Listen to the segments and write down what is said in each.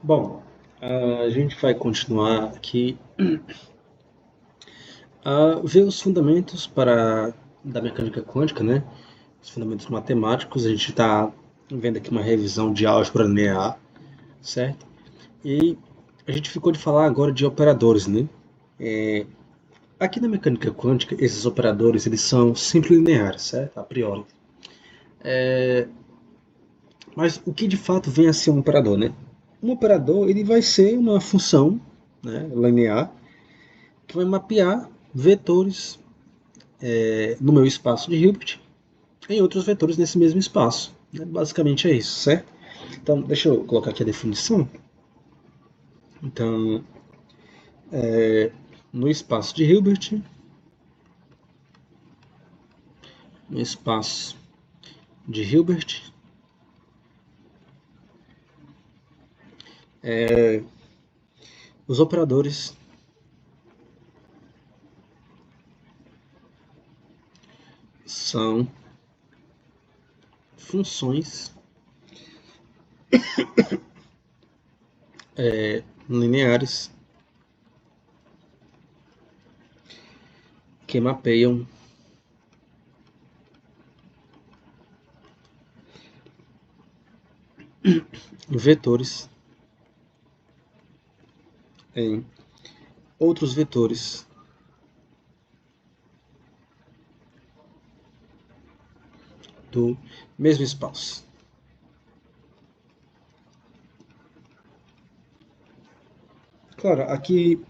Bom, a gente vai continuar aqui a ver os fundamentos da mecânica quântica, né? Os fundamentos matemáticos. A gente está vendo aqui uma revisão de álgebra linear, certo? E a gente ficou de falar agora de operadores, né? Aqui na mecânica quântica, esses operadores eles são sempre lineares, certo? A priori. Mas o que de fato vem a ser um operador, né? Um operador ele vai ser uma função, né, linear que vai mapear vetores no meu espaço de Hilbert em outros vetores nesse mesmo espaço. Né? Basicamente é isso, certo? Então, deixa eu colocar aqui a definição. Então, no espaço de Hilbert, no espaço de Hilbert, os operadores são funções lineares que mapeiam vetores em outros vetores do mesmo espaço. Claro, aqui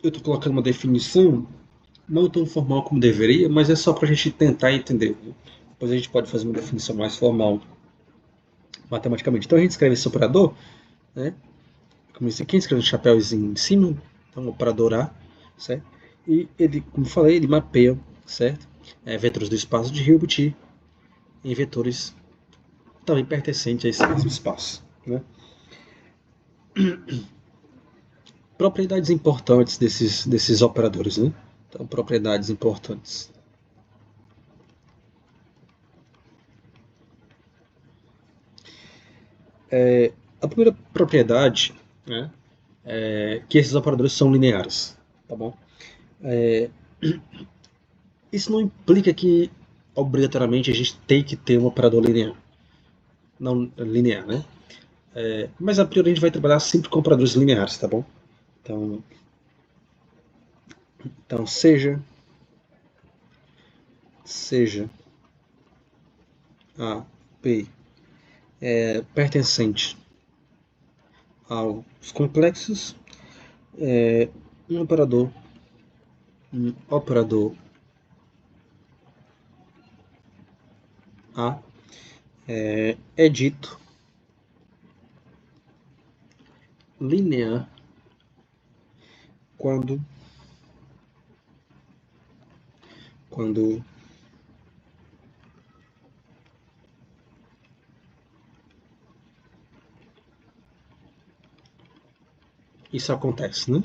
eu estou colocando uma definição não tão formal como deveria, mas é só para a gente tentar entender. Né? Depois a gente pode fazer uma definição mais formal matematicamente. Então a gente escreve esse operador, né? Como esse aqui, escreve um chapéuzinho em cima, então operador A, certo? E ele, como eu falei, ele mapeia, certo? Vetores do espaço de Hilbert em vetores também pertencentes a esse mesmo espaço. Né? Propriedades importantes desses operadores, né? Então, propriedades importantes. A primeira propriedade, né, é que esses operadores são lineares, tá bom? Isso não implica que obrigatoriamente a gente tem que ter um operador linear, não linear, né? Mas a priori a gente vai trabalhar sempre com operadores lineares, tá bom? Então seja a P pertencente aos complexos, um operador A é dito linear quando isso acontece, né?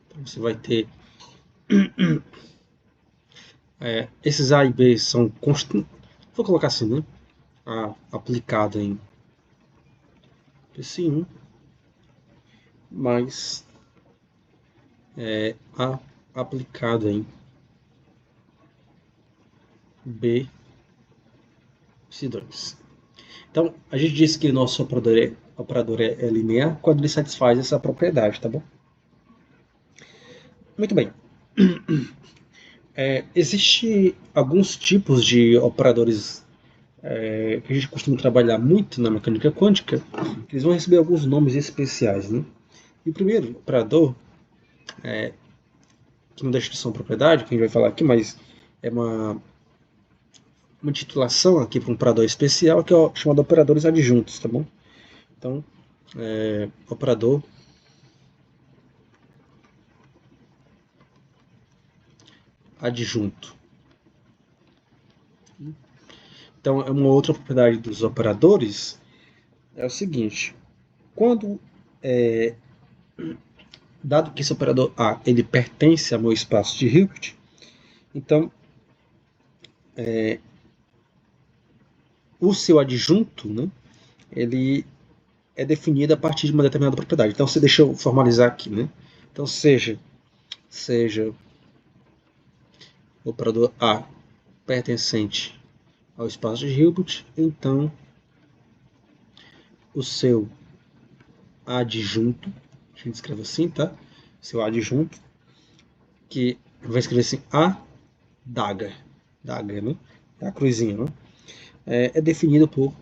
Então você vai ter esses A e B são constantes. Vou colocar assim, né? A aplicada em PC1 mais A aplicada em BC2. Então, a gente disse que o nosso operador é linear quando ele satisfaz essa propriedade, tá bom? Muito bem. Existem alguns tipos de operadores que a gente costuma trabalhar muito na mecânica quântica, eles vão receber alguns nomes especiais, né? E o primeiro operador, que não deixa de ser uma propriedade, que a gente vai falar aqui, mas é uma titulação aqui para um operador especial, que é chamado operadores adjuntos, tá bom? Então, operador adjunto. Então, uma outra propriedade dos operadores é o seguinte: quando dado que esse operador A ele pertence ao meu espaço de Hilbert, então o seu adjunto, né, ele é definido a partir de uma determinada propriedade. Então, deixa eu formalizar aqui, né? Então, seja o operador A pertencente ao espaço de Hilbert, então o seu adjunto, a gente escreve assim, tá? Seu adjunto, que vai escrever assim, a dagger, né? É a cruzinha, né? É definido por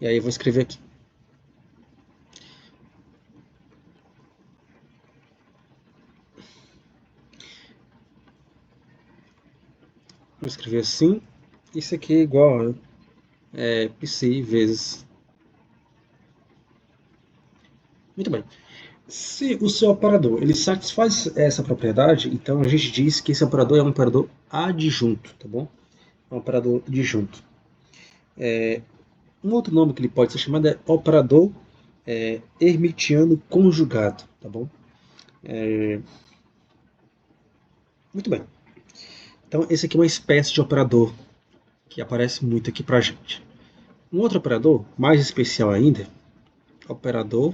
e aí eu vou escrever aqui. Vou escrever assim. Isso aqui é igual a psi vezes. Muito bem. Se o seu operador ele satisfaz essa propriedade, então a gente diz que esse operador é um operador adjunto, tá bom? É um operador adjunto. Um outro nome que ele pode ser chamado é operador hermitiano conjugado, tá bom? Muito bem. Então esse aqui é uma espécie de operador que aparece muito aqui pra gente. Um outro operador, mais especial ainda, operador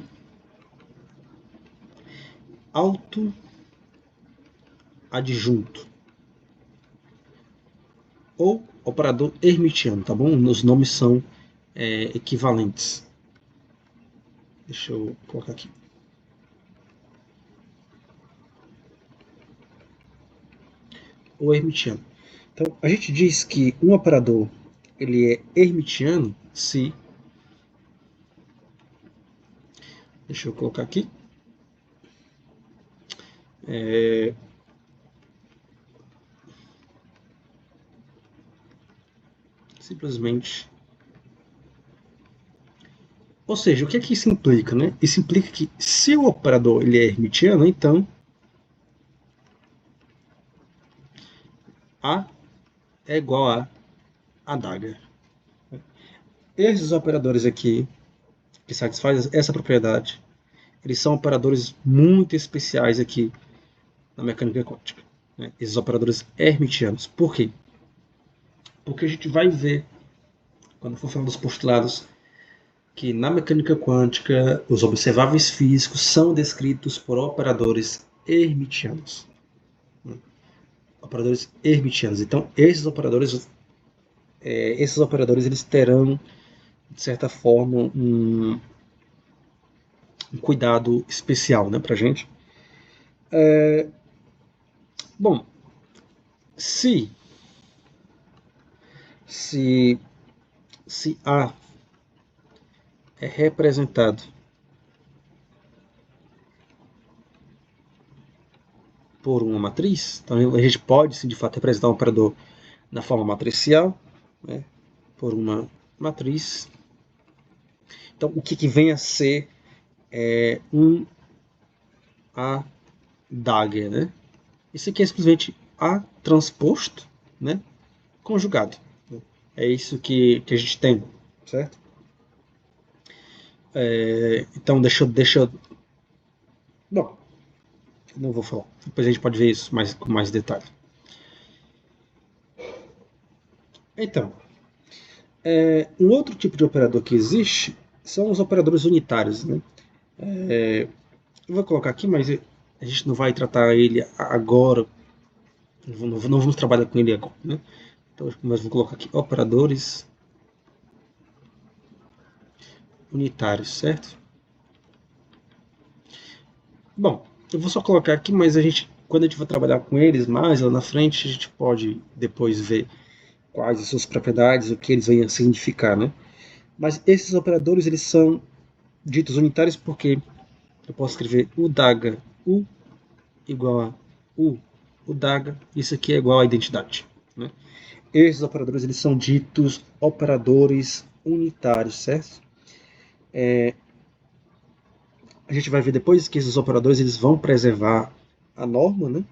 autoadjunto ou operador hermitiano, tá bom? Os nomes são equivalentes. Deixa eu colocar aqui. O hermitiano. Então, a gente diz que um operador ele é hermitiano se... Deixa eu colocar aqui. Simplesmente... Ou seja, o que é que isso implica, né? Isso implica que se o operador ele é hermitiano, então A é igual a dagger. Esses operadores aqui, que satisfazem essa propriedade, eles são operadores muito especiais aqui na mecânica quântica, né? Esses operadores hermitianos. Por quê? Porque a gente vai ver, quando for falar dos postulados, que na mecânica quântica os observáveis físicos são descritos por operadores hermitianos. Operadores hermitianos. Então, esses operadores eles terão, de certa forma, um cuidado especial, né, para a gente. Bom, se A é representado por uma matriz, então a gente pode, sim, de fato, representar um operador na forma matricial, né, por uma matriz. Então, o que vem a ser um A dagger, né? Isso aqui é simplesmente A transposto, né, conjugado. É isso que a gente tem, certo? Então, deixa eu... Bom, não vou falar. Depois a gente pode ver isso com mais detalhe. Então, um outro tipo de operador que existe são os operadores unitários, né? Eu vou colocar aqui, mas a gente não vai tratar ele agora. Não vamos trabalhar com ele agora, né? Então, mas vou colocar aqui operadores unitários, certo? Bom, eu vou só colocar aqui, mas quando a gente for trabalhar com eles mais lá na frente, a gente pode depois ver quais as suas propriedades, o que eles vêm a significar, né? Mas esses operadores, eles são ditos unitários porque eu posso escrever o daga u igual a o daga, isso aqui é igual a identidade, né? Esses operadores, eles são ditos operadores unitários, certo? A gente vai ver depois que esses operadores eles vão preservar a norma, né?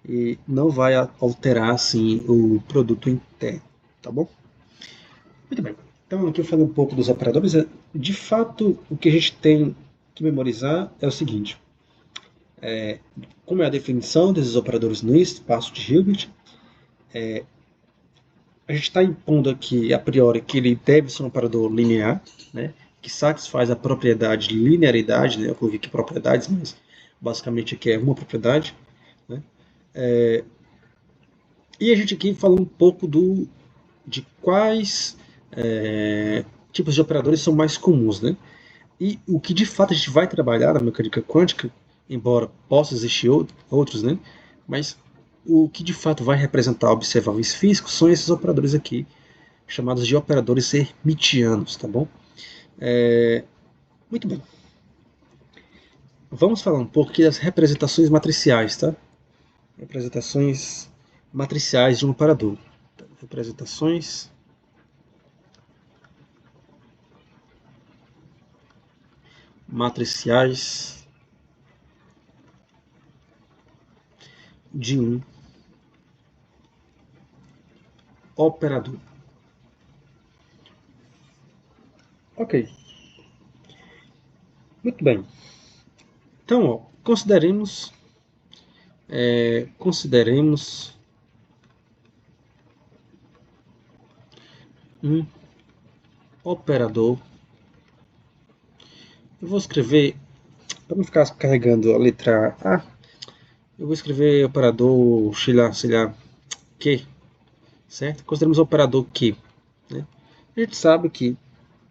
E não vai alterar assim o produto interno, tá bom? Muito bem. Então aqui eu falei um pouco dos operadores. De fato, o que a gente tem que memorizar é o seguinte: Como é a definição desses operadores no espaço de Hilbert, a gente está impondo aqui, a priori, que ele deve ser um operador linear, né, que satisfaz a propriedade de linearidade, né, eu coloquei aqui propriedades, mas basicamente aqui é uma propriedade. Né, e a gente aqui fala um pouco de quais tipos de operadores são mais comuns. Né, e o que de fato a gente vai trabalhar na mecânica quântica, embora possa existir outros, né, mas o que de fato vai representar observáveis físicos são esses operadores aqui, chamados de operadores hermitianos, tá bom? Muito bem. Vamos falar um pouco aqui das representações matriciais, tá? Representações matriciais de um operador. Representações matriciais de um operador. Ok. Muito bem. Então, ó, consideremos um operador. Eu vou escrever, para não ficar carregando a letra A, eu vou escrever operador, sei lá, Q, certo? Consideremos o operador Q. Né? A gente sabe que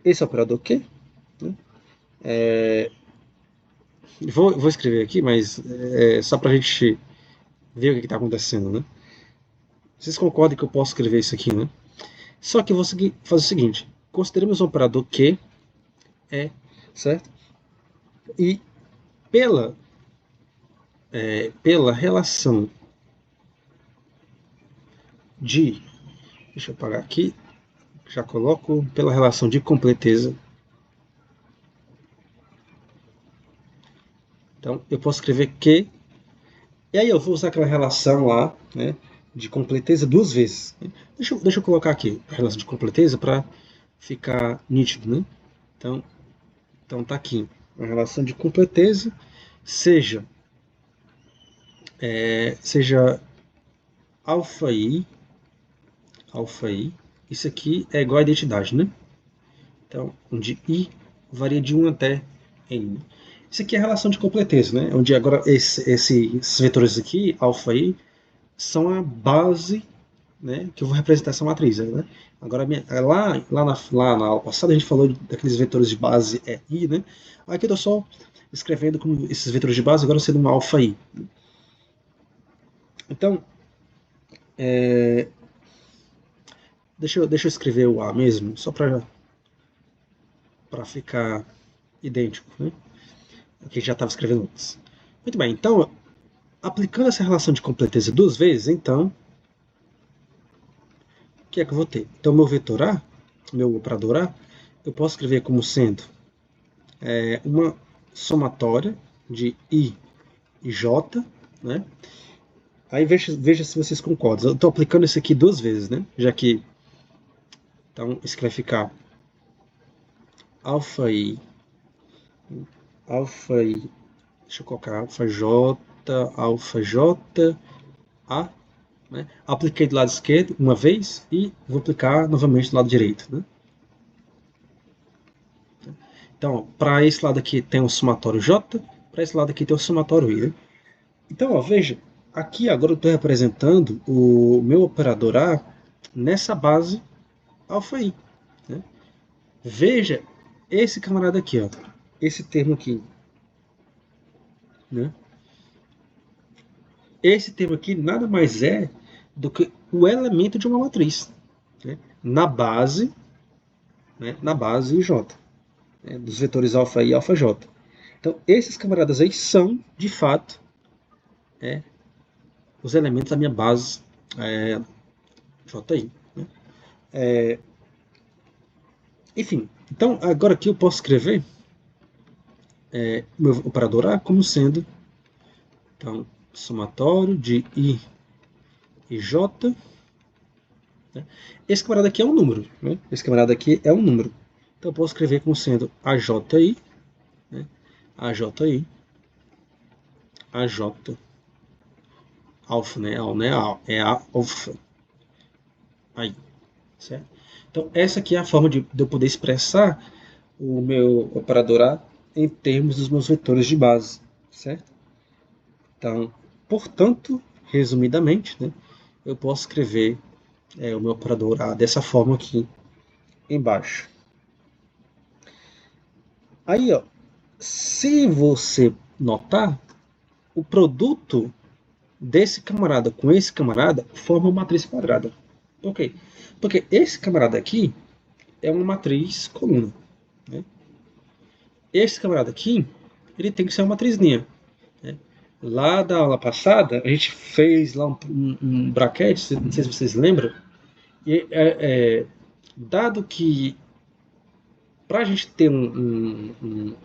esse operador Q, né? Vou escrever aqui, mas só para a gente ver o que está acontecendo, né? Vocês concordam que eu posso escrever isso aqui, né? Só que eu vou fazer o seguinte: consideremos o operador Q, certo? E pela relação de, deixa eu apagar aqui, já coloco pela relação de completeza. Então eu posso escrever Q, e aí eu vou usar aquela relação lá, né, de completeza duas vezes. Deixa eu colocar aqui a relação de completeza para ficar nítido, né? Então tá aqui a relação de completeza, seja alfa i, isso aqui é igual a identidade, né? Então, onde i varia de 1 até n. Isso aqui é a relação de completeza, né? Onde agora esses vetores aqui, alfa e i, são a base, né, que eu vou representar essa matriz. Né? Agora, lá na aula passada, a gente falou daqueles vetores de base i, né? Aqui eu estou só escrevendo como esses vetores de base agora sendo um alfa i. Então, deixa eu escrever o a mesmo, só para ficar idêntico, né? O que já estava escrevendo antes. Muito bem, então, aplicando essa relação de completeza duas vezes, então, o que é que eu vou ter? Então, meu vetor A, meu operador A, eu posso escrever como sendo uma somatória de I e J, né? Aí veja se vocês concordam. Eu estou aplicando isso aqui duas vezes, né? Já que, então, isso aqui vai ficar alfa I, deixa eu colocar alfa J, A, né? Apliquei do lado esquerdo uma vez e vou aplicar novamente do lado direito. Né? Então, para esse lado aqui tem o somatório J, para esse lado aqui tem o somatório I. Né? Então, ó, veja, aqui agora eu estou representando o meu operador A nessa base alfa I. Né? Veja esse camarada aqui, ó, esse termo aqui. Né? Esse termo aqui nada mais é do que o elemento de uma matriz, né? na base J, né? dos vetores alfa I e alfa J. Então, esses camaradas aí são, de fato, os elementos da minha base JI. Né? Enfim, então agora aqui eu posso escrever meu operador A como sendo então, somatório de I e J. Né? Esse camarada aqui é um número. Né? Esse camarada aqui é um número. Então eu posso escrever como sendo AJI, né? AJI AJ alfa, né? Não é A, é A alfa. Aí, certo? Então, essa aqui é a forma de eu poder expressar o meu operador A em termos dos meus vetores de base, certo? Então, portanto, resumidamente, né, eu posso escrever o meu operador A dessa forma aqui embaixo. Aí, ó, se você notar, o produto desse camarada com esse camarada forma uma matriz quadrada. Por quê? Porque esse camarada aqui é uma matriz coluna, né? Esse camarada aqui, ele tem que ser uma matrizinha, né? Lá da aula passada, a gente fez lá um bracket, não sei se vocês lembram, e dado que para a gente ter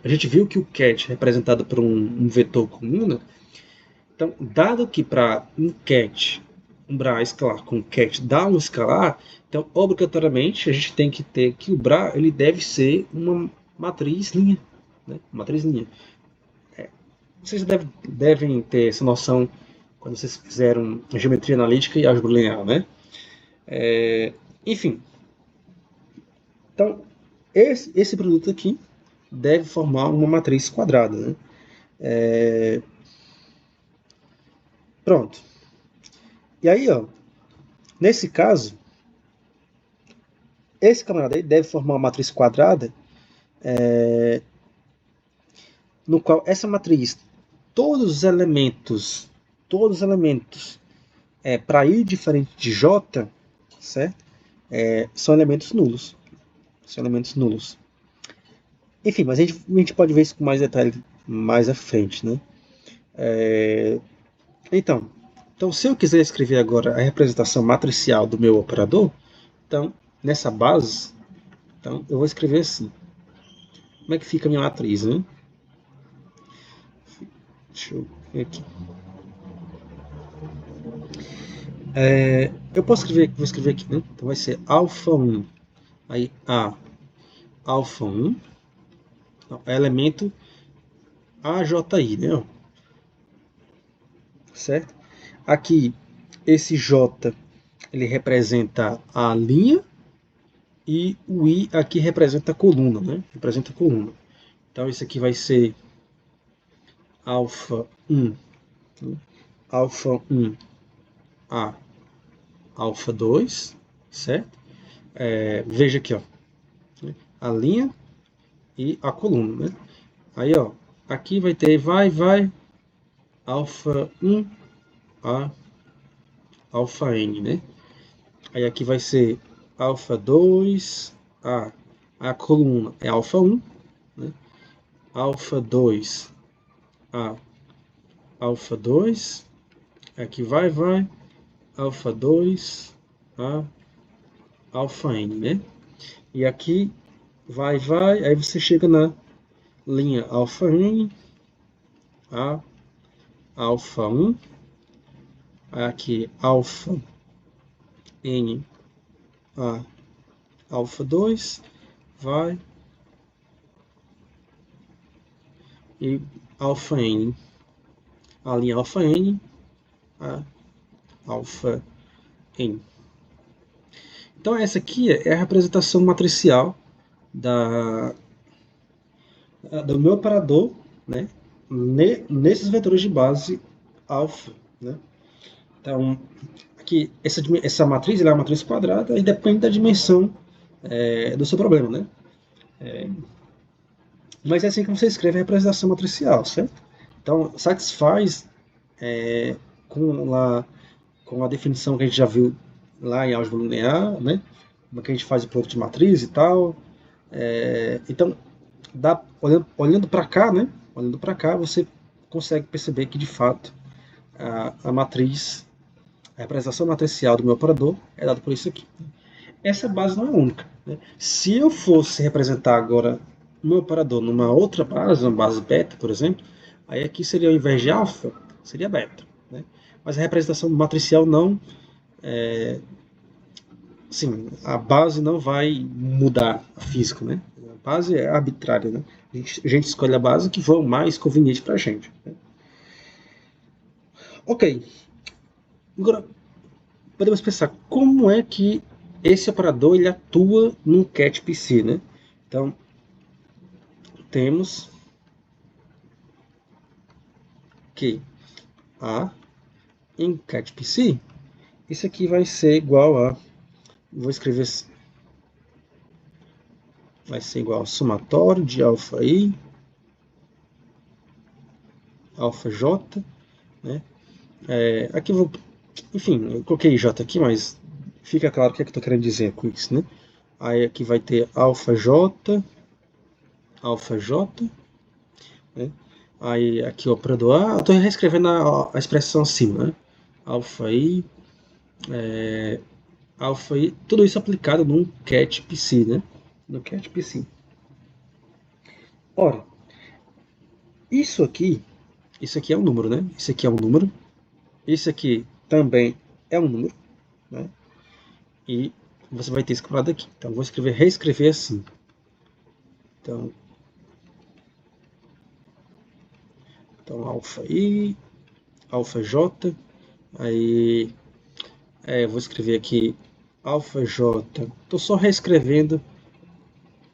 a gente viu que o cat é representado por um vetor coluna. Então, dado que para um cat, um bra escalar com cat dá um escalar, então obrigatoriamente a gente tem que ter que o bra ele deve ser uma matriz linha, né? Matriz linha. Vocês devem ter essa noção quando vocês fizeram geometria analítica e álgebra linear, né? Enfim, então esse produto aqui deve formar uma matriz quadrada, né? Pronto. E aí, ó, nesse caso, esse camarada aí deve formar uma matriz quadrada, no qual essa matriz, todos os elementos para i diferente de j, certo? São elementos nulos. São elementos nulos. Enfim, mas a gente pode ver isso com mais detalhe mais à frente, né? Então, se eu quiser escrever agora a representação matricial do meu operador, então, nessa base, então, eu vou escrever assim. Como é que fica a minha matriz, né? Deixa eu ver aqui. Eu posso escrever, vou escrever aqui, né? Então vai ser alfa 1, aí A, alfa 1, então, é elemento AJI, né? Certo? Aqui, esse J, ele representa a linha, e o I aqui representa a coluna, né? Representa a coluna. Então, isso aqui vai ser alfa 1, né? Alfa 1, A, alfa 2, certo? Veja aqui, ó, a linha e a coluna, né? Aí, ó, aqui vai ter vai, alfa 1 a alfa n, né? Aí aqui vai ser alfa 2 a coluna é alfa 1, né? Alfa 2 a alfa 2, aqui vai, alfa 2 a alfa n, né? E aqui vai, aí você chega na linha alfa n a alfa 1, aqui alfa n a alfa 2, vai, e alfa n, a linha alfa n a alfa n. Então essa aqui é a representação matricial do meu operador, né, nesses vetores de base alfa, né? Então aqui essa matriz é uma matriz quadrada e depende da dimensão do seu problema, né? Mas é assim que você escreve a representação matricial, certo? Então satisfaz com a definição que a gente já viu lá em álgebra linear, né? Como é que a gente faz o produto de matriz e tal. Então, olhando para cá, né? Olhando para cá, você consegue perceber que de fato a matriz, a representação matricial do meu operador é dada por isso aqui. Essa base não é única, né? Se eu fosse representar agora o meu operador numa outra base, uma base beta, por exemplo, aí aqui seria, ao invés de alfa, seria beta, né? Mas a representação matricial não, a base não vai mudar a física, né? A base é arbitrária, né? A gente escolhe a base que for mais conveniente para a gente, né? Ok, agora podemos pensar como é que esse operador ele atua num cat PC, né? Então, temos que A em cat PC, isso aqui vai ser igual a, vou escrever, vai ser igual a somatório de alfa I, alfa J, né? Aqui eu vou, enfim, eu coloquei J aqui, mas fica claro o que é que eu estou querendo dizer com isso, né? Aí aqui vai ter alfa J, né? Aí aqui o operador A, eu estou reescrevendo a expressão acima, né? Alfa I, alfa I, tudo isso aplicado num cat PC, né? No cat PC. Ora, isso aqui é um número, né? Isso aqui é um número. Isso aqui também é um número, né? E você vai ter esse quadrado aqui. Então, vou reescrever assim. Então alfa I, alfa J, aí vou escrever aqui alfa J. Estou só reescrevendo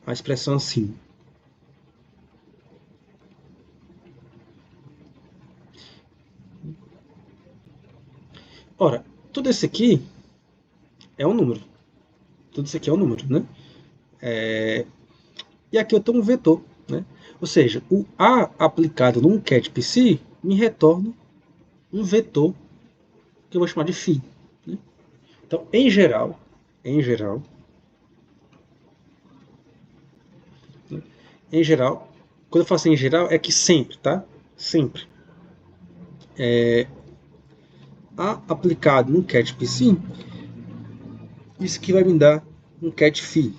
a expressão assim. Ora, tudo isso aqui é um número. Tudo isso aqui é um número, né? E aqui eu tenho um vetor, né? Ou seja, o A aplicado num cat PC me retorna um vetor que eu vou chamar de φ. Né? Então, em geral, quando eu falo assim em geral, é que sempre, tá? Sempre. A aplicado no cat PC, isso que vai me dar um cat φ.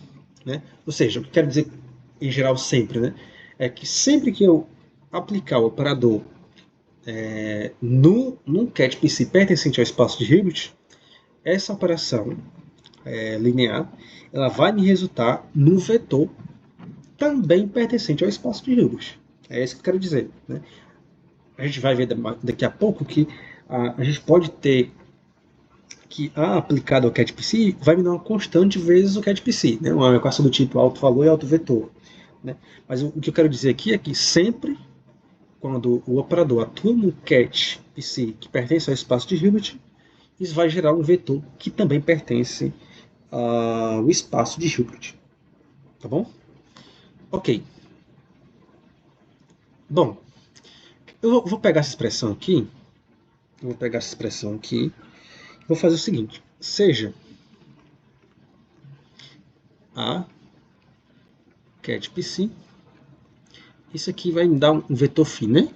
Né? Ou seja, o que quero dizer em geral sempre, né? É que sempre que eu aplicar o operador num cat PC pertencente ao espaço de Hilbert, essa operação linear ela vai me resultar num vetor também pertencente ao espaço de Hilbert. É isso que eu quero dizer. Né? A gente vai ver daqui a pouco que a gente pode ter que A aplicado ao catPC vai me dar uma constante vezes o catPC, né? Uma equação do tipo alto valor e alto vetor. Né? Mas o que eu quero dizer aqui é que sempre quando o operador atua no catPC que pertence ao espaço de Hilbert, isso vai gerar um vetor que também pertence ao espaço de Hilbert. Tá bom? Ok. Bom, eu vou pegar essa expressão aqui. Vou fazer o seguinte. Seja a catPC. Isso aqui vai me dar um vetor φ, né?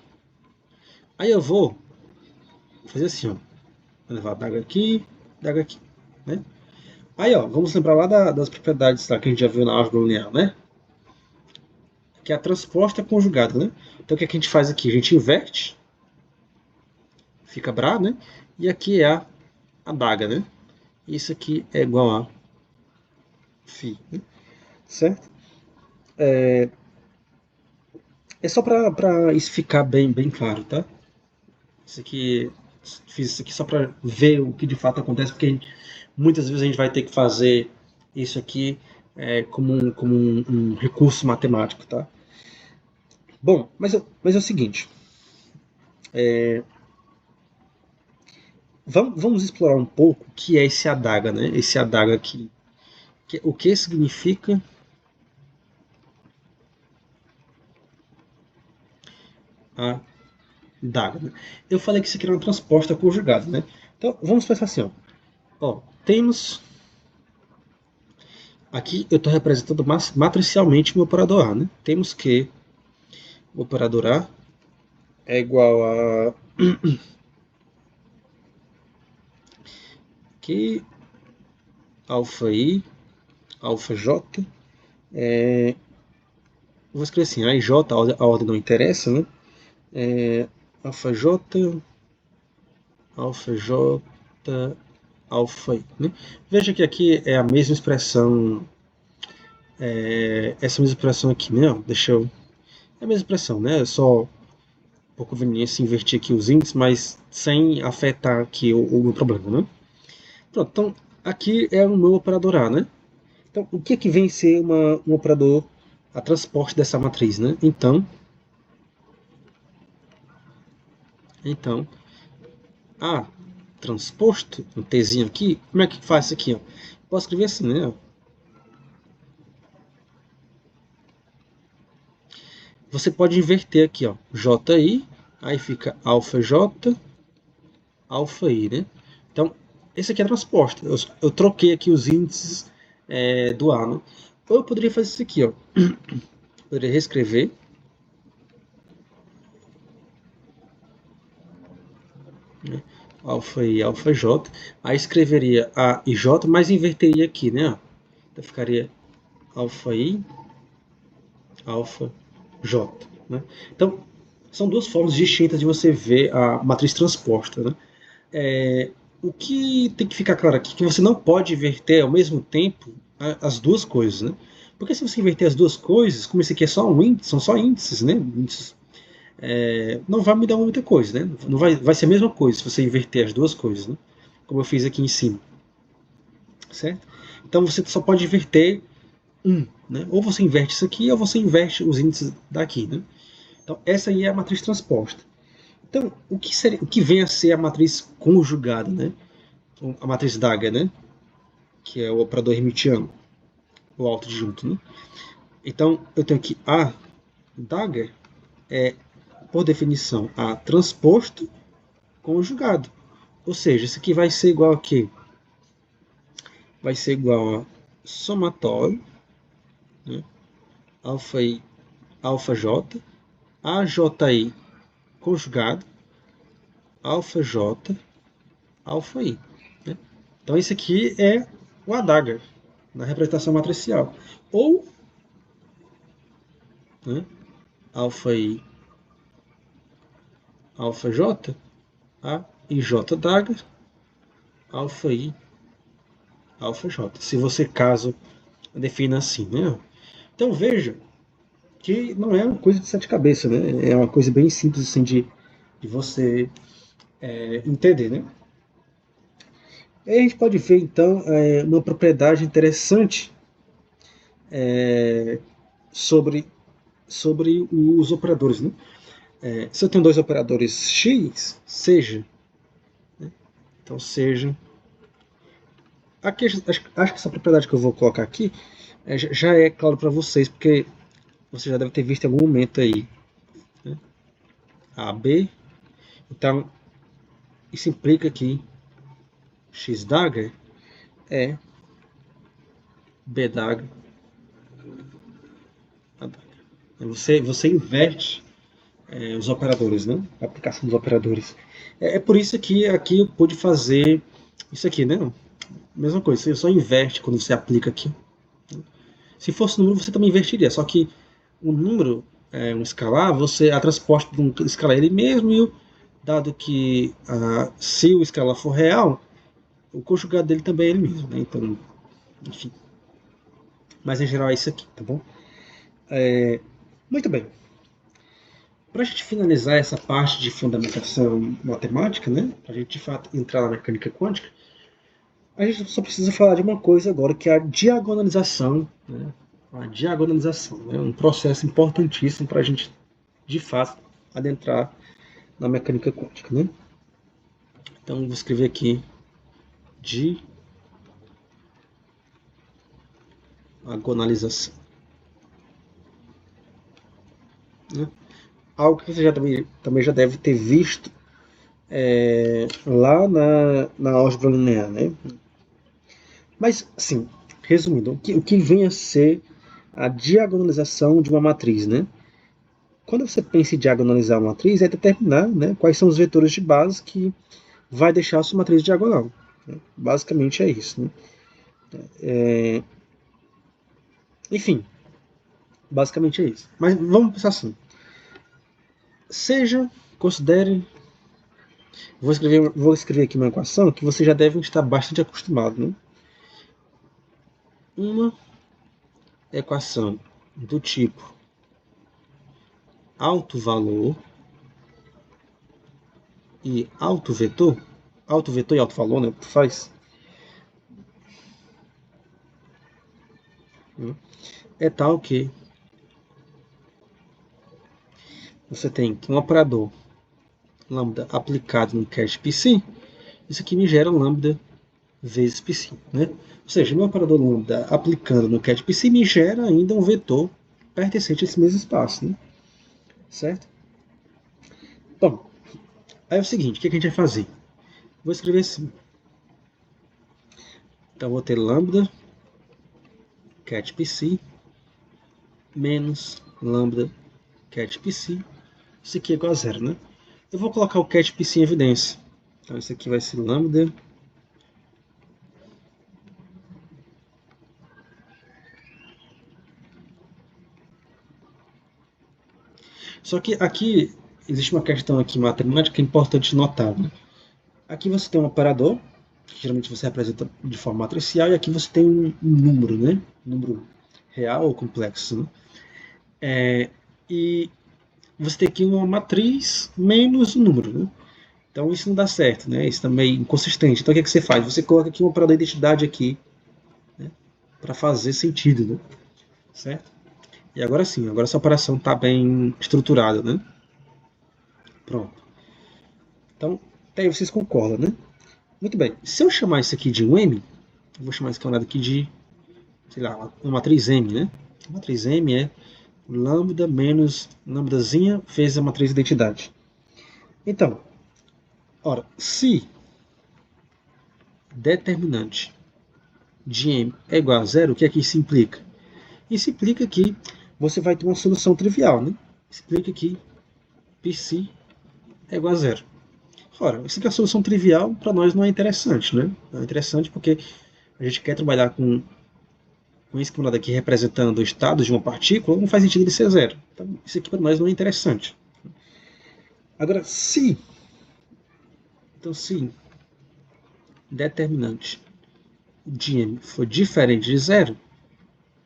Aí eu vou fazer assim, ó. Vou levar a daga aqui, né? Aí, ó, vamos lembrar lá das propriedades lá que a gente já viu na álgebra linear, né? Que é a transposta conjugada, né? Então o que a gente faz aqui? A gente inverte, fica Bra, né? E aqui é a adaga, né? Isso aqui é igual a φ, né? Certo? É só para isso ficar bem claro, tá? Isso aqui, fiz isso aqui só para ver o que de fato acontece, porque muitas vezes a gente vai ter que fazer isso aqui como um recurso matemático, tá? Bom, mas é o seguinte, vamos explorar um pouco o que é esse adaga, né? Esse adaga aqui. O que significa adaga? Né? Eu falei que isso aqui era uma transposta conjugada, né? Então, vamos pensar assim, ó. Temos... Aqui eu estou representando matricialmente o meu operador A, né? Temos que o operador A é igual a... aqui, alfa I, alfa J, vou escrever assim, A e J, a ordem não interessa, né? Alfa J, alfa J, alfa I. Né? Veja que aqui é a mesma expressão, essa mesma expressão aqui, né? É a mesma expressão, né? É só por conveniência invertir aqui os índices, mas sem afetar aqui o meu problema, né? Pronto, então aqui é o meu operador A, né? Então, o que é que vem ser um operador a transporte dessa matriz, né? Então, A transposto, um Tzinho aqui, como é que faz isso aqui? Ó? Posso escrever assim, né? Você pode inverter aqui, ó, JI, aí fica alfa J, alfa I, né? Então, esse aqui é transposto. Eu troquei aqui os índices do A, né? Ou eu poderia fazer isso aqui, ó. Poderia reescrever. Né? Alfa I, alfa J. Aí escreveria A e J, mas inverteria aqui, né? Então ficaria alfa I, alfa J. Né? Então, são duas formas distintas de você ver a matriz transposta. Né? O que tem que ficar claro aqui é que você não pode inverter ao mesmo tempo as duas coisas. Né? Porque se você inverter as duas coisas, como esse aqui é só um índice, são só índices, né? Índices, não vai mudar muita coisa. Né? Não vai ser a mesma coisa se você inverter as duas coisas, né? Como eu fiz aqui em cima. Certo? Então você só pode inverter um. Né? Ou você inverte isso aqui, ou você inverte os índices daqui. Né? Então, essa aí é a matriz transposta. Então, o que vem a ser a matriz conjugada, né? A matriz Dagger, né? Que é o operador hermitiano, o autodisjunto, né? Então, eu tenho aqui A Dagger é, por definição, A transposto conjugado. Ou seja, isso aqui vai ser igual a quê? Vai ser igual a somatório, né? Alfa I, alfa J, AJI conjugado, alfa J, alfa I. Né? Então, esse aqui é o Adagger na representação matricial. Ou, né, alfa I, alfa J, A e J Dagger, alfa I, alfa J. Se você caso defina assim, né? Então veja que não é uma coisa de sete cabeças, né? É uma coisa bem simples assim de você entender, né? E aí a gente pode ver então uma propriedade interessante sobre, sobre os operadores, né? Se eu tenho dois operadores x, seja, né? Então seja. Aqui acho que essa propriedade que eu vou colocar aqui já é claro para vocês, porque você já deve ter visto em algum momento aí. Né? A, B. Então, isso implica que x dagger é B dagger. Você inverte os operadores, né? A aplicação dos operadores. É por isso que aqui eu pude fazer isso aqui, né? Mesma coisa, você só inverte quando você aplica aqui. Se fosse número, você também invertiria, só que o número é um escalar, você a transposta de um escalar ele mesmo, e dado que se o escalar for real, o conjugado dele também é ele mesmo. Né? Então, enfim. Mas em geral é isso aqui, tá bom? Muito bem. Para a gente finalizar essa parte de fundamentação matemática, né? Para a gente de fato entrar na mecânica quântica, a gente só precisa falar de uma coisa agora, que é a diagonalização. Né? A diagonalização é um processo importantíssimo para a gente, de fato, adentrar na mecânica quântica. Né? Então, vou escrever aqui diagonalização. Né? Algo que você também já deve ter visto lá na álgebra linear. Né? Mas, assim, resumindo, o que vem a ser a diagonalização de uma matriz, né? Quando você pensa em diagonalizar uma matriz, é determinar, né, quais são os vetores de base que vai deixar a sua matriz diagonal. Né? Basicamente é isso. Né? Enfim, basicamente é isso. Mas vamos pensar assim. Considere... Vou escrever aqui uma equação que você já deve estar bastante acostumado. Né? Uma equação do tipo alto valor e autovetor e autovalor, né, faz, é tal que você tem que um operador lambda aplicado no cat psi, isso aqui me gera lambda vezes psi, né? Ou seja, meu operador lambda aplicando no cat psi me gera ainda um vetor pertencente a esse mesmo espaço, né? Certo? Bom, aí é o seguinte, o que a gente vai fazer? Vou escrever assim. Então vou ter lambda cat psi menos lambda cat psi. Isso aqui é igual a zero, né? Eu vou colocar o cat psi em evidência. Então isso aqui vai ser lambda só que aqui existe uma questão aqui matemática que é importante notar, né? Aqui você tem um operador, que geralmente você representa de forma matricial, e aqui você tem um número, né? Um número real ou complexo, né? E você tem aqui uma matriz menos um número, né? Então isso não dá certo, né? Isso também é inconsistente. Então o que, é que você faz? Você coloca aqui um operador de identidade aqui, né? Para fazer sentido, né? Certo? E agora sim, agora essa operação está bem estruturada, né? Pronto. Então, até aí vocês concordam, né? Muito bem. Se eu chamar isso aqui de um M, eu vou chamar esse camarada aqui de, sei lá, uma matriz M, né? A matriz M é lambda menos lambdazinha vezes a matriz de identidade. Então, ora, se determinante de M é igual a zero, o que é que isso implica? Isso implica que você vai ter uma solução trivial, né? Isso implica que psi é igual a zero. Ora, isso aqui é a solução trivial, para nós não é interessante, né? Não é interessante porque a gente quer trabalhar com esse camarada aqui representando o estado de uma partícula, não faz sentido ele ser zero. Então, isso aqui para nós não é interessante. Agora, se determinante de M for diferente de zero,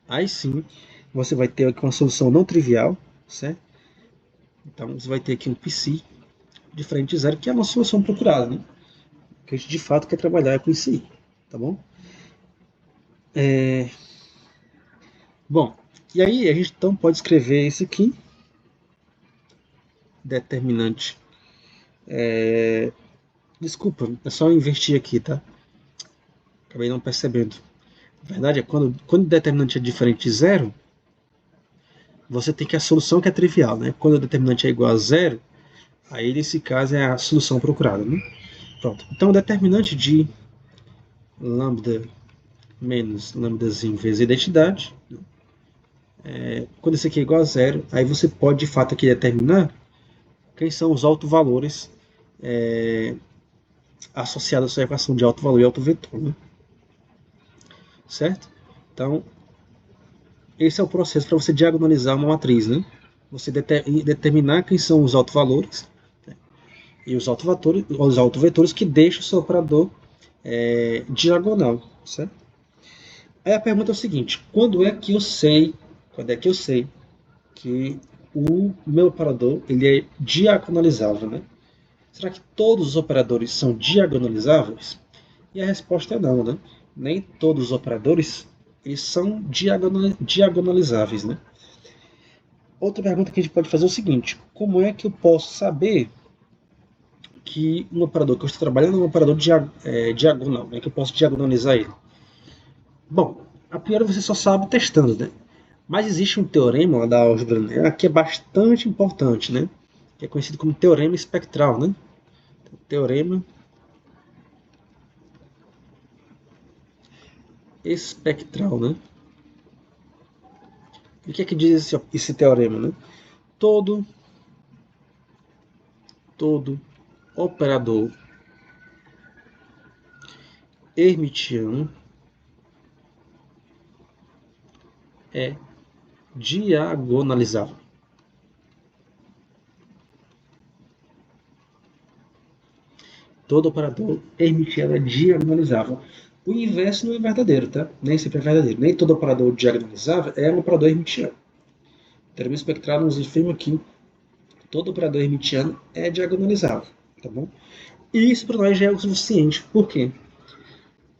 aí sim você vai ter aqui uma solução não trivial, certo? Então você vai ter aqui um psi diferente de zero, que é uma solução procurada, né? Que a gente de fato quer trabalhar com isso aí, tá bom? Bom, e aí a gente então pode escrever isso aqui, determinante. Desculpa, é só eu invertir aqui, tá? Acabei não percebendo. A verdade é que quando o determinante é diferente de zero, você tem que a solução que é trivial, né? Quando o determinante é igual a zero, aí nesse caso é a solução procurada, né? Pronto. Então o determinante de lambda menos lambdazinho vezes a identidade, quando isso aqui é igual a zero, aí você pode de fato aqui determinar quem são os autovalores associados à sua equação de alto valor e alto vetor, né? Certo? Então, esse é o processo para você diagonalizar uma matriz, né? Você determinar quem são os autovalores, né? E os autovetores que deixam o seu operador diagonal, certo? Aí a pergunta é o seguinte: quando é que eu sei que o meu operador ele é diagonalizável, né? Será que todos os operadores são diagonalizáveis? E a resposta é não, né? Nem todos os operadores eles são diagonalizáveis, né? Outra pergunta que a gente pode fazer é o seguinte: como é que eu posso saber que um operador que eu estou trabalhando é um operador diagonal, né? Que eu posso diagonalizar ele? Bom, a priori você só sabe testando, né? Mas existe um teorema lá da álgebra linear que é bastante importante, né? Que é conhecido como teorema espectral, né? Teorema espectral, né? E o que é que diz esse teorema, né? Todo operador hermitiano é diagonalizável. Todo operador hermitiano é diagonalizável. O inverso não é verdadeiro, tá? Nem sempre é verdadeiro. Nem todo operador diagonalizável é um operador hermitiano. O teorema espectral nos afirma que todo operador hermitiano é diagonalizável. tá bom? E isso para nós já é o suficiente. Por quê?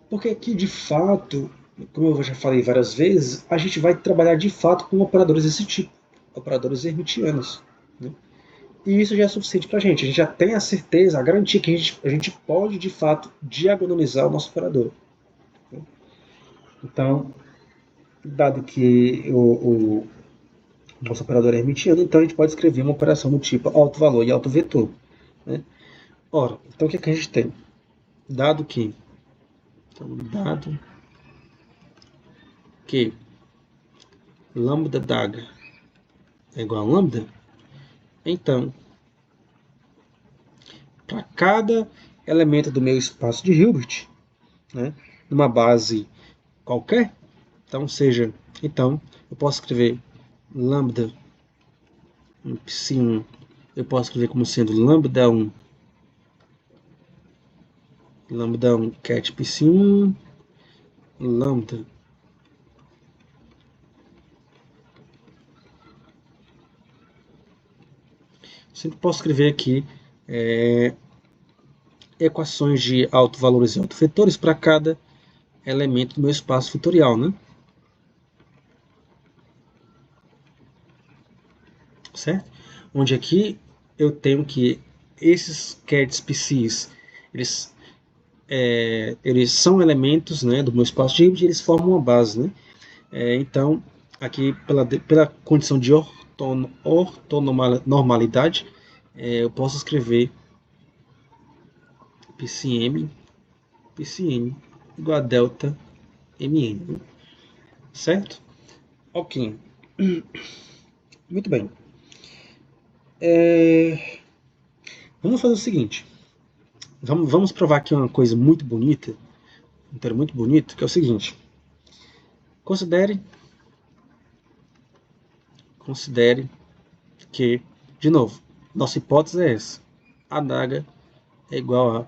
Porque aqui, de fato, como eu já falei várias vezes, a gente vai trabalhar de fato com operadores desse tipo, operadores hermitianos, né? E isso já é suficiente para a gente. A gente já tem a certeza, a garantia que a gente pode, de fato, diagonalizar o nosso operador. Né? Então, dado que o nosso operador é hermitiano, então a gente pode escrever uma operação do tipo alto valor e alto vetor. Né? Ora, então o que, é que a gente tem? Dado que, dado que lambda daga é igual a lambda, então, para cada elemento do meu espaço de Hilbert, né, numa base qualquer, então eu posso escrever lambda psi1, eu posso escrever como sendo lambda1 cat psi1 lambda sempre posso escrever aqui equações de autovalores e autovetores para cada elemento do meu espaço vetorial, né? Certo? Onde aqui eu tenho que esses cats PCs, eles são elementos, né, do meu espaço de Hilbert, eles formam uma base, né? Então, aqui pela condição de ortonormalidade, eu posso escrever PCM igual a delta MN, certo? Ok, muito bem. Vamos fazer o seguinte, vamos provar aqui uma coisa muito bonita, um termo muito bonito, que é o seguinte. Considere que, de novo, nossa hipótese é essa. A adaga é igual a... Ou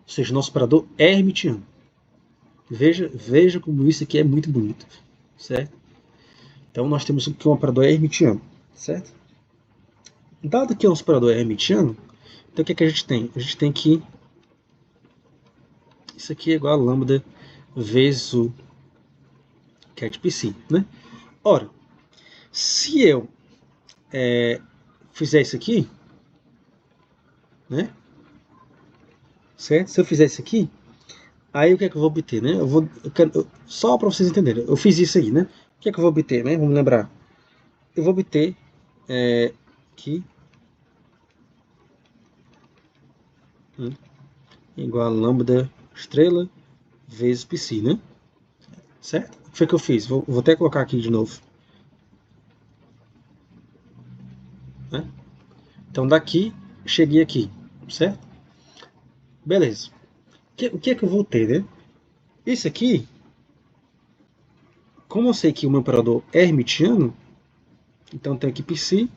seja, nosso operador é hermitiano. Veja como isso aqui é muito bonito, certo? Então nós temos que um operador é hermitiano, certo? Dado que o operador é hermitiano, então o que, é que a gente tem? A gente tem que isso aqui é igual a lambda vezes o cat psi, né? Ora, se eu fizer isso aqui, né? Certo? Se eu fizer isso aqui, aí o que é que eu vou obter, né? Só para vocês entenderem, eu fiz isso aí, né? O que é que eu vou obter, né? Vamos lembrar. Eu vou obter aqui igual a lambda estrela vezes psi, né? Certo? O que foi que eu fiz? Vou até colocar aqui de novo. Né? Então daqui, cheguei aqui, certo? Beleza. O que é que eu vou ter, né? Isso aqui, como eu sei que o meu operador é hermitiano, então tem aqui psi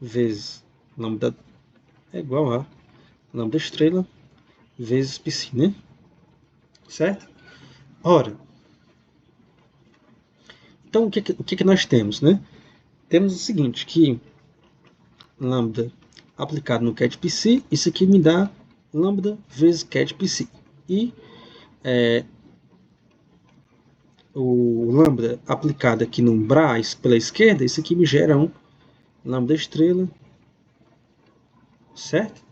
vezes lambda é igual a lambda estrela vezes psi, né? Certo? Ora, então o que nós temos, né? Temos o seguinte, que lambda aplicado no cat psi, isso aqui me dá lambda vezes cat psi. E o lambda aplicado aqui no Braz pela esquerda, isso aqui me gera um lambda estrela, certo?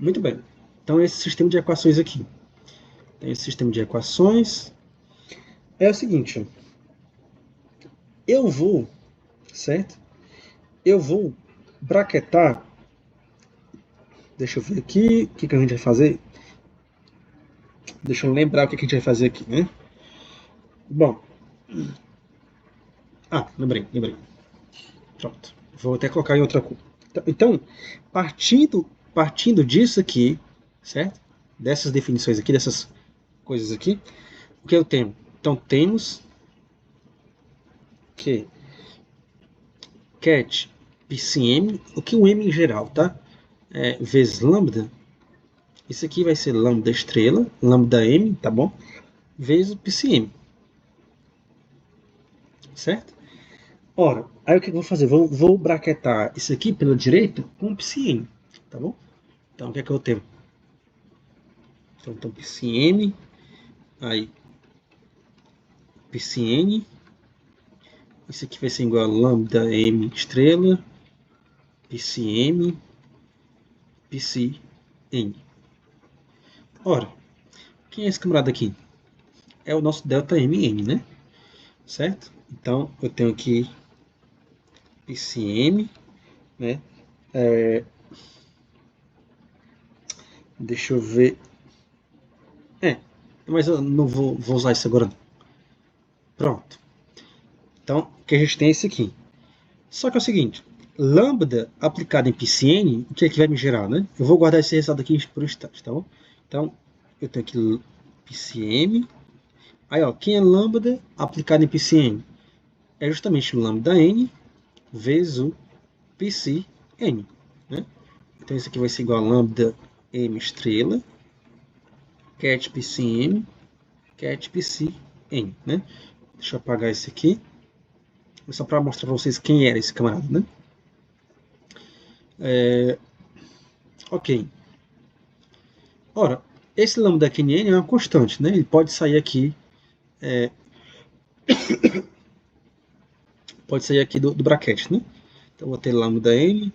Muito bem. Então esse sistema de equações aqui. Então, esse sistema de equações é o seguinte, eu vou, certo? Eu vou braquetar, deixa eu ver aqui, o que a gente vai fazer? Deixa eu lembrar o que a gente vai fazer aqui, né? Bom, lembrei. Pronto. Vou até colocar em outra cor. Então, partindo disso aqui, certo? Dessas definições aqui, dessas coisas aqui, o que eu tenho? Então, temos que cat pcm, o que o m em geral, tá? Vezes lambda. Isso aqui vai ser lambda estrela, lambda m, tá bom? Vezes o pcm. Certo? Ora, aí o que eu vou fazer? Vou braquetar isso aqui pela direita com o pcm, tá bom? Então, o que é que eu tenho? Então PCM, aí PCN, isso aqui vai ser igual a lambda M estrela, PCM, PCN. Ora, quem é esse camarada aqui? É o nosso delta MN, né? Certo? Então, eu tenho aqui PCM, né? Deixa eu ver. Mas eu não vou usar isso agora. Pronto. Então, o que a gente tem é esse aqui. Só que é o seguinte, lambda aplicado em PCN, o que é que vai me gerar, né? Eu vou guardar esse resultado aqui por um instante, tá bom? Então, eu tenho aqui PCM. Aí, ó, quem é lambda aplicado em PCN? É justamente o lambda n vezes o PCN, né? Então, isso aqui vai ser igual a lambda m estrela, cat PCM, cat PCN, né? Deixa eu apagar esse aqui, só para mostrar para vocês quem era esse camarada, né? Ok. Ora, esse lambda QN é uma constante, né? Ele pode sair aqui do bracket, né? Então, vou ter lambda n,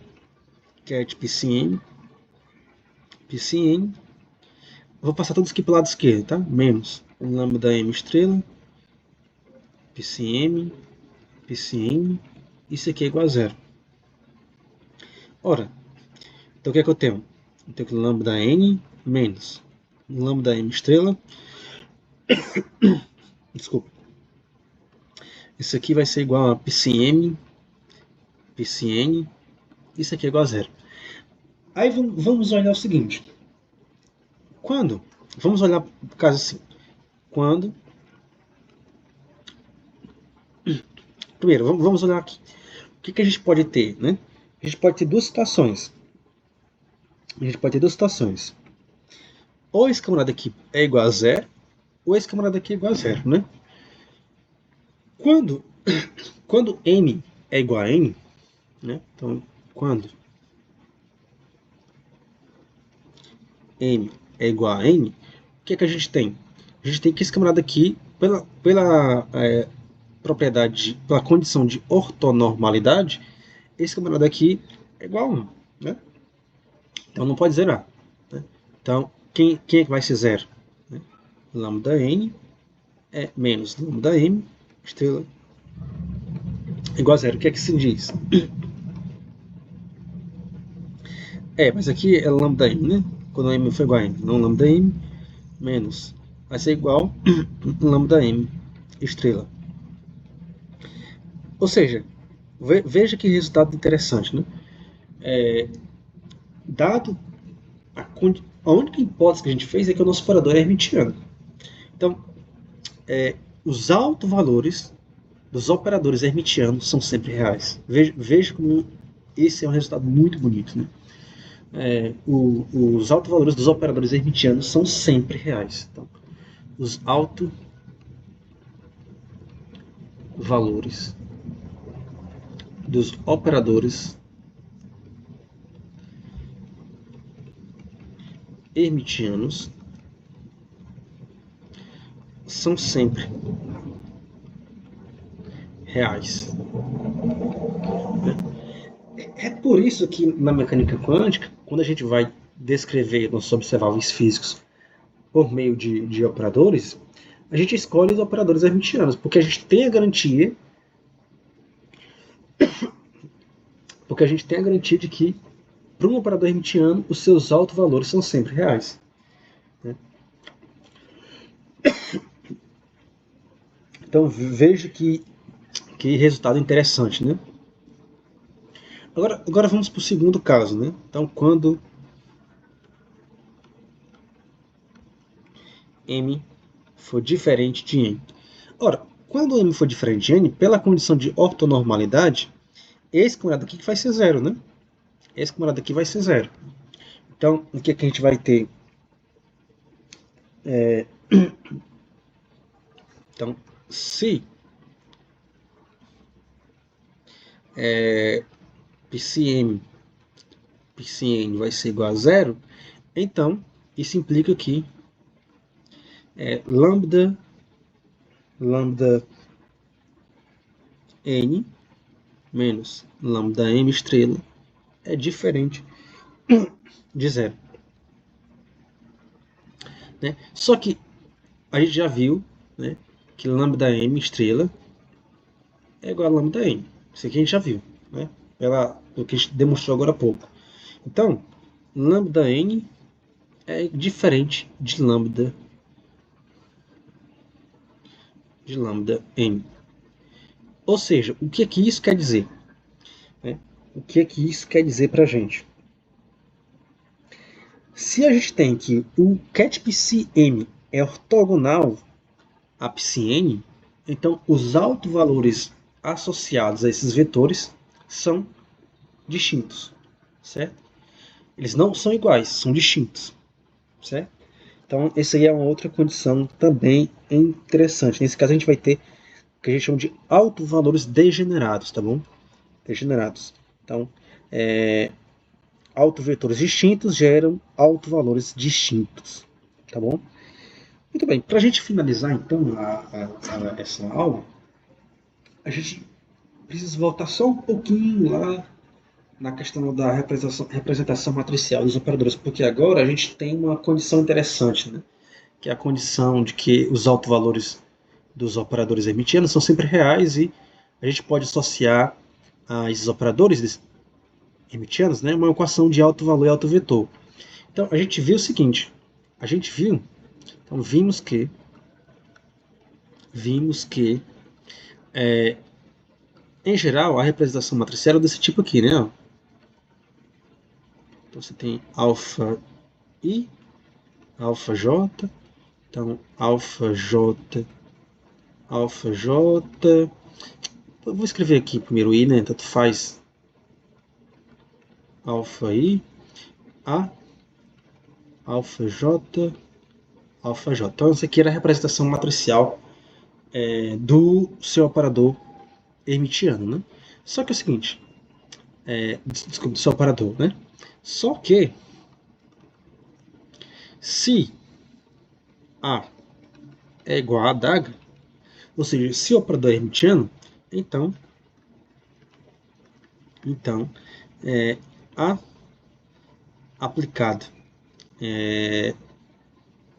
cat PCN, PCN. Vou passar todos aqui para o lado esquerdo, tá? Menos lambda m estrela, PCM, PCN. Isso aqui é igual a zero. Ora, então o que é que eu tenho? Eu tenho que lambda n menos lambda m estrela. Desculpa. Isso aqui vai ser igual a PCM, PCN. Isso aqui é igual a zero. Aí vamos olhar o seguinte. Vamos olhar o caso assim. Quando. Primeiro, vamos olhar aqui. O que a gente pode ter, né? A gente pode ter duas situações. Ou esse camarada aqui é igual a zero, ou esse camarada aqui é igual a zero, né? Quando, quando n é igual a n, né? Então, quando n é igual a n, o que a gente tem? A gente tem que esse camarada aqui, pela propriedade, pela condição de ortonormalidade, esse camarada aqui é igual a 1, né? Então não pode zerar, né? Então, quem é que vai ser zero? Né? Lambda n é menos lambda m, estrela, igual a zero. O que é que se diz? Mas aqui é lambda m, né? Quando m for igual a n, não lambda m menos, vai ser igual a lambda m, estrela. Ou seja, veja que resultado interessante, né? Dado a única hipótese que a gente fez é que o nosso operador é hermitiano. Então, os autovalores dos operadores hermitianos são sempre reais. Veja como esse é um resultado muito bonito, né? Os autovalores dos operadores hermitianos são sempre reais. Então, os autovalores dos operadores hermitianos são sempre reais. É por isso que na mecânica quântica, quando a gente vai descrever nossos observáveis físicos por meio de operadores, a gente escolhe os operadores hermitianos, porque a gente tem a garantia, de que para um operador hermitiano os seus autovalores são sempre reais. Né? Então veja que resultado interessante, né? Agora vamos para o segundo caso, né? Então quando m for diferente de n. Ora, quando m for diferente de n, pela condição de ortonormalidade, esse camarada aqui vai ser zero, né? Esse camarada aqui vai ser zero. Então, o que a gente vai ter? Então, se PCM, psi_n vai ser igual a zero, então isso implica que lambda n menos lambda m estrela é diferente de zero. Né? Só que a gente já viu, né, que lambda m estrela é igual a lambda n. Isso aqui a gente já viu, né? O que a gente demonstrou agora há pouco. Então, lambda n é diferente de lambda m. Ou seja, o que é que isso quer dizer? Né? O que é que isso quer dizer para a gente? Se a gente tem que o ket psi_m é ortogonal a psi_n, então os autovalores associados a esses vetores são distintos, certo? Eles não são iguais, são distintos, certo? Então, essa aí é uma outra condição também interessante. Nesse caso, a gente vai ter o que a gente chama de autovalores degenerados, tá bom? Degenerados. Então, autovetores distintos geram autovalores distintos, tá bom? Muito bem, para a gente finalizar, então, essa aula, a gente precisa voltar só um pouquinho lá na questão da representação matricial dos operadores, porque agora a gente tem uma condição interessante, né? Que é a condição de que os autovalores dos operadores hermitianos são sempre reais e a gente pode associar a esses operadores hermitianos, né, uma equação de alto valor e alto vetor. Então a gente viu o seguinte, vimos que em geral a representação matricial é desse tipo aqui, né? Então você tem alfa i, alfa j, então alfa j, eu vou escrever aqui primeiro i, né? Tanto faz alfa i, a, alfa j, alfa j. Então isso aqui era a representação matricial do seu operador hermitiano, né? Só que é o seguinte, desculpa, do seu operador, né? Só que se A é igual a adaga, ou seja, se o operador é hermitiano, então A aplicado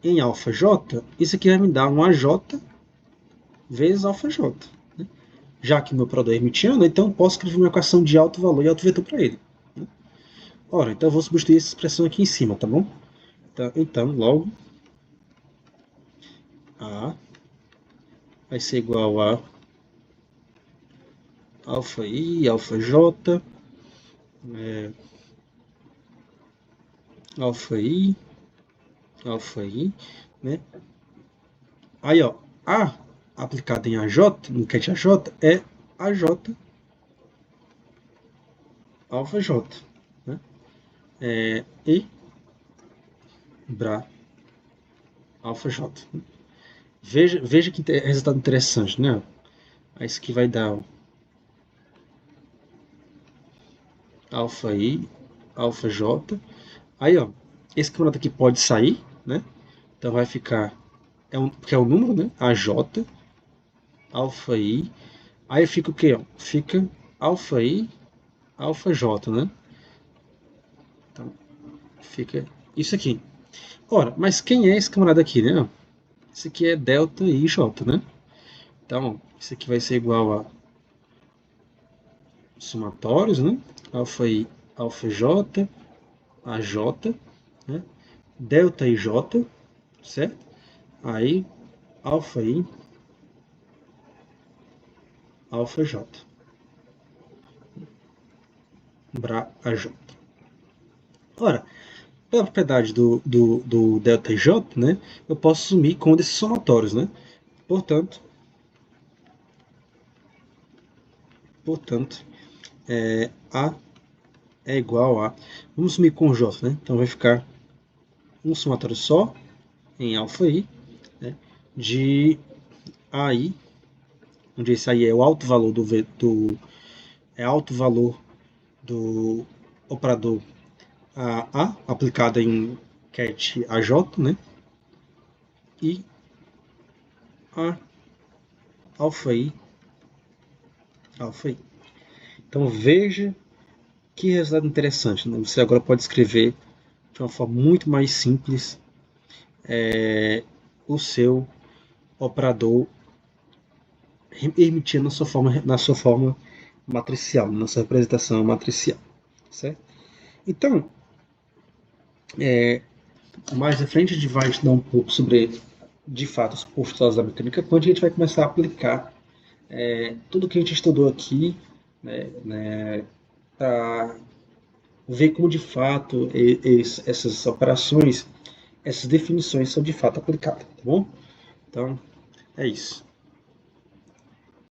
em alfa j, isso aqui vai me dar um AJ vezes alfa j. Né? Já que meu operador é hermitiano, então eu posso escrever uma equação de alto valor e alto vetor para ele. Né? Ora, então eu vou substituir essa expressão aqui em cima, tá bom? Então logo, A vai ser igual a alfa i, alfa j, alfa i, né? Aí, ó, A aplicado em AJ, no ket AJ, é AJ alfa j, né? E Bra alfa j. Veja que resultado interessante, né? Aí isso aqui vai dar alfa i, alfa j. Aí, ó, esse camarada aqui pode sair, né? Então vai ficar, porque é o número, né? AJ, alfa i. Aí fica o quê? Ó? Fica alfa i, alfa j, né? Então fica isso aqui. Ora, mas quem é esse camarada aqui, né? Esse aqui é delta i j, né? Então, isso aqui vai ser igual a somatórios, né? Alfa i, alfa j, AJ, né? Delta ij, certo? Aí, alfa i, alfa j, Bra AJ. Ora, pela propriedade do delta ij, né? Eu posso sumir com um desses somatórios, né? Portanto, A é igual a... Vamos sumir com o J, né? Então vai ficar um somatório só em alfa i, né? De AI, onde esse aí é o alto valor do alto valor do operador a A aplicada em ket AJ, né? E a alfa I. Então veja que resultado interessante, né? Você agora pode escrever de uma forma muito mais simples o seu operador emitindo na sua forma matricial, na sua representação matricial, certo? Então, mais à frente a gente vai estudar um pouco sobre, de fato, os postulados da mecânica quântica. A gente vai começar a aplicar tudo que a gente estudou aqui, né, para ver como de fato essas operações, essas definições são de fato aplicadas, tá bom? Então, é isso.